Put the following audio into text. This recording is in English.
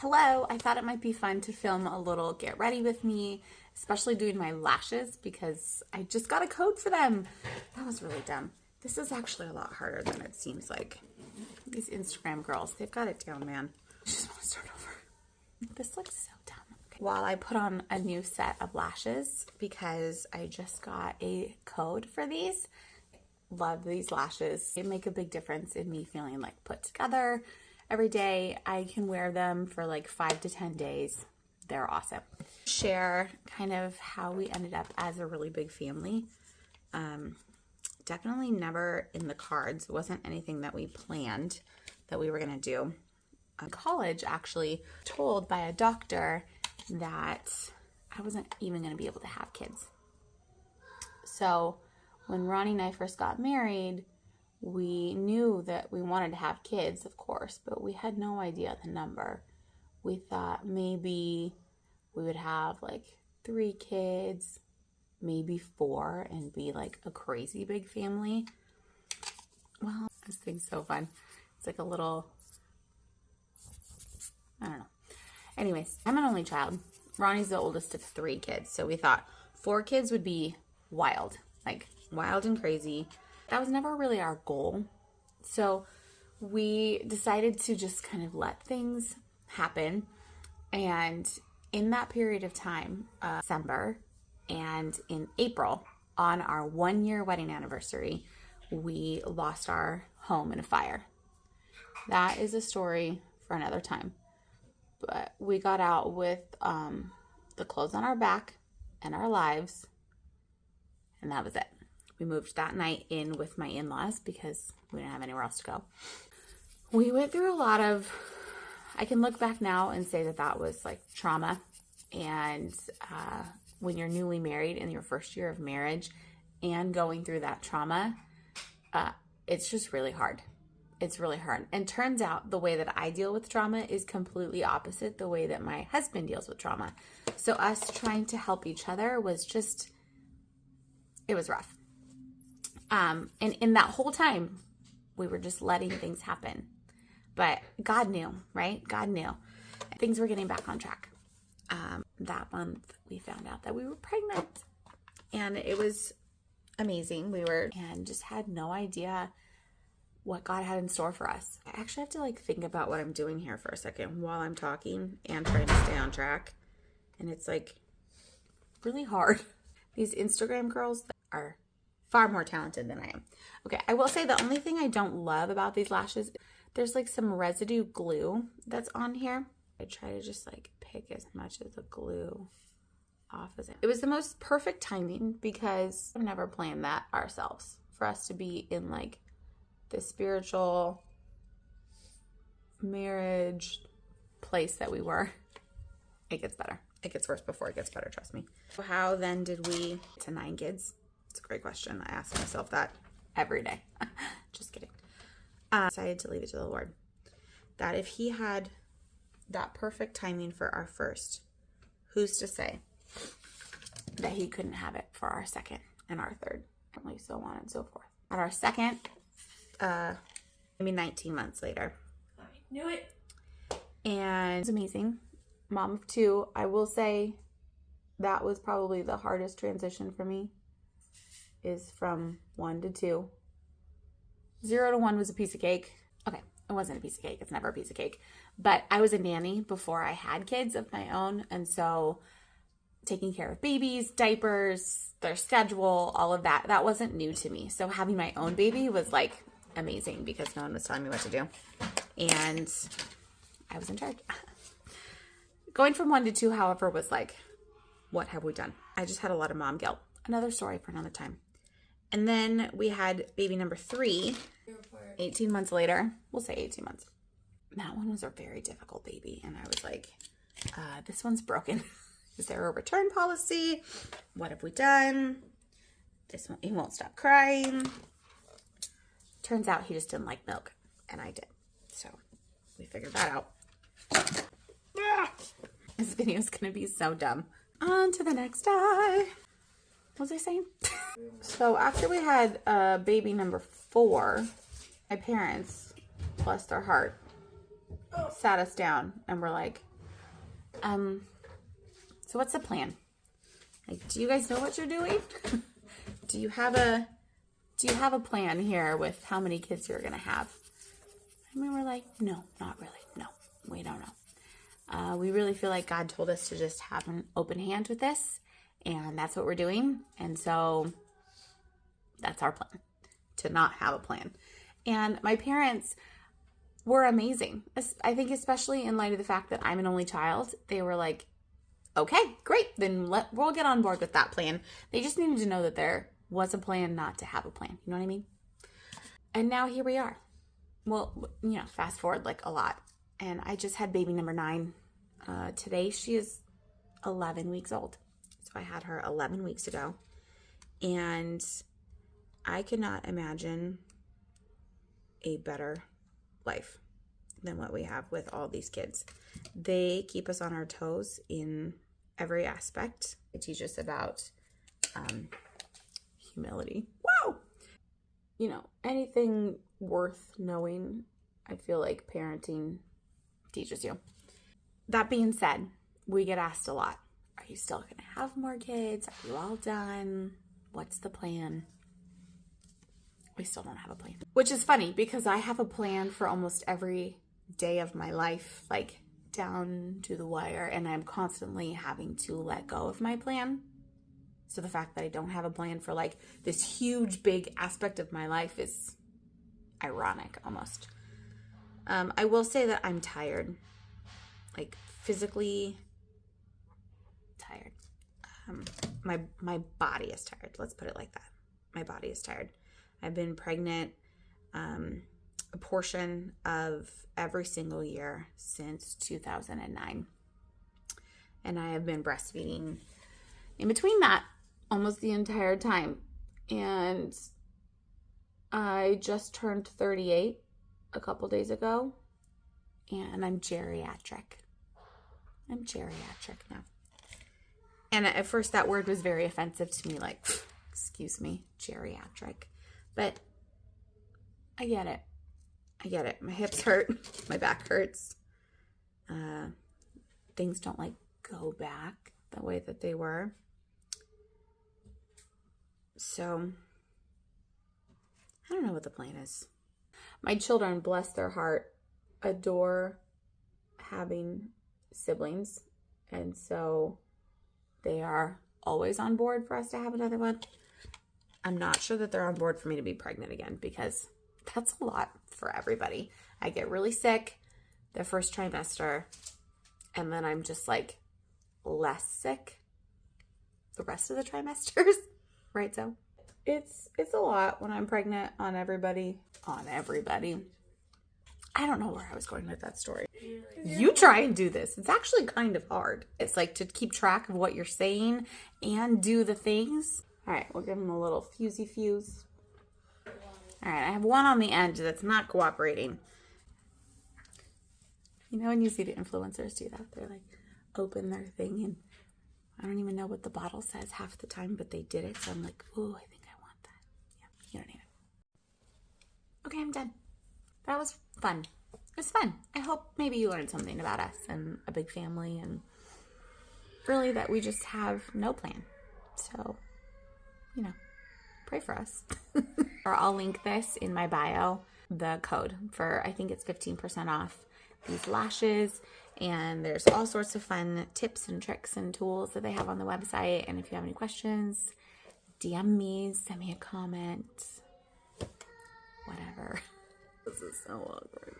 Hello, I thought it might be fun to film a little get ready with me, especially doing my lashes because I just got a code for them. That was really dumb. This is actually a lot harder than it seems like. These Instagram girls, they've got it down, man. I just want to start over. This looks so dumb. Okay. While I put on a new set of lashes because I just got a code for these. Love these lashes. They make a big difference in me feeling like put together. Every day I can wear them for like 5 to 10 days. They're awesome. Share kind of how we ended up as a really big family. Definitely never in the cards. It wasn't anything that we planned that we were going to do. College, actually told by a doctor that I wasn't even going to be able to have kids. So when Ronnie and I first got married, we knew that we wanted to have kids, of course, but we had no idea the number. We thought maybe we would have like 3 kids, maybe 4, and be like a crazy big family. Well, this thing's so fun. It's like a little, I don't know. Anyways, I'm an only child. Ronnie's the oldest of 3 kids, so we thought 4 kids would be wild, like wild and crazy. That was never really our goal. So we decided to just kind of let things happen. And in that period of time, December and in April, on our 1-year wedding anniversary, we lost our home in a fire. That is a story for another time. But we got out with the clothes on our back and our lives, and that was it. We moved that night in with my in-laws because we didn't have anywhere else to go. We went through a lot of, I can look back now and say that that was like trauma. And when you're newly married in your first year of marriage and going through that trauma, it's just really hard. It's really hard. And turns out the way that I deal with trauma is completely opposite the way that my husband deals with trauma. So us trying to help each other was just, it was rough. And in that whole time, we were just letting things happen. But God knew, right? God knew. Things were getting back on track. That month, we found out that we were pregnant. And it was amazing. And just had no idea what God had in store for us. I actually have to like think about what I'm doing here for a second while I'm talking and trying to stay on track. And it's like really hard. These Instagram girls are far more talented than I am. Okay, I will say the only thing I don't love about these lashes, there's like some residue glue that's on here. I try to just like pick as much of the glue off as it was the most perfect timing because I've never planned that ourselves for us to be in like the spiritual marriage place that we were. It gets better. It gets worse before it gets better, trust me. So how then did we get to 9 kids? It's a great question. I ask myself that every day. Just kidding. Decided to leave it to the Lord. That if he had that perfect timing for our first, who's to say that he couldn't have it for our second and our third, and so on and so forth. At our second, maybe 19 months later. I knew it. And it's amazing. Mom of 2. I will say that was probably the hardest transition for me, is from 1 to 2. 0 to 1 was a piece of cake. Okay, it wasn't a piece of cake. It's never a piece of cake. But I was a nanny before I had kids of my own. And so taking care of babies, diapers, their schedule, all of that, that wasn't new to me. So having my own baby was like amazing because no one was telling me what to do. And I was in charge. Going from 1 to 2, however, was like, what have we done? I just had a lot of mom guilt. Another story for another time. And then we had baby number 3, 18 months later. We'll say 18 months. That one was a very difficult baby. And I was like, this one's broken. Is there a return policy? What have we done? This one, he won't stop crying. Turns out he just didn't like milk. And I did. So we figured that out. This video is going to be so dumb. On to the next eye. What was I saying? So after we had baby number 4, my parents, bless their heart, sat us down and were like, So what's the plan? Like, do you guys know what you're doing? Do you have a plan here with how many kids you're gonna have? And we were like, no, not really. No, we don't know. We really feel like God told us to just have an open hand with this, and that's what we're doing. And so that's our plan, to not have a plan. And my parents were amazing. I think especially in light of the fact that I'm an only child, they were like, okay, great. Then we'll get on board with that plan. They just needed to know that there was a plan not to have a plan. You know what I mean? And now here we are. Well, fast forward like a lot. And I just had baby number 9. Today she is 11 weeks old. So I had her 11 weeks ago. And I could not imagine a better life than what we have with all these kids. They keep us on our toes in every aspect. They teach us about humility. Wow! Anything worth knowing, I feel like parenting teaches you. That being said, we get asked a lot, are you still going to have more kids? Are you all done? What's the plan? We still don't have a plan. Which is funny because I have a plan for almost every day of my life, like down to the wire, and I'm constantly having to let go of my plan. So the fact that I don't have a plan for like this huge, big aspect of my life is ironic almost. I will say that I'm tired, like physically tired. My body is tired. Let's put it like that. My body is tired. I've been pregnant a portion of every single year since 2009. And I have been breastfeeding in between that almost the entire time. And I just turned 38 a couple days ago. And I'm geriatric. I'm geriatric now. And at first that word was very offensive to me, like, excuse me, geriatric. But I get it. I get it. My hips hurt. My back hurts. Things don't like go back the way that they were. So I don't know what the plan is. My children, bless their heart, adore having siblings. And so they are always on board for us to have another one. I'm not sure that they're on board for me to be pregnant again because that's a lot for everybody. I get really sick the first trimester and then I'm just like less sick the rest of the trimesters, right? So it's a lot when I'm pregnant on everybody. I don't know where I was going with that story. You try and do this. It's actually kind of hard. It's like to keep track of what you're saying and do the things. All right, we'll give him a little fusey fuse. All right, I have one on the end that's not cooperating. When you see the influencers do that, they're like, open their thing, and I don't even know what the bottle says half the time, but they did it, so I'm like, ooh, I think I want that. Yeah, you don't need it. Okay, I'm done. That was fun. It was fun. I hope maybe you learned something about us and a big family, and really that we just have no plan. So, pray for us. Or I'll link this in my bio, the code for, I think it's 15% off these lashes. And there's all sorts of fun tips and tricks and tools that they have on the website. And if you have any questions, DM me, send me a comment, whatever. This is so awkward.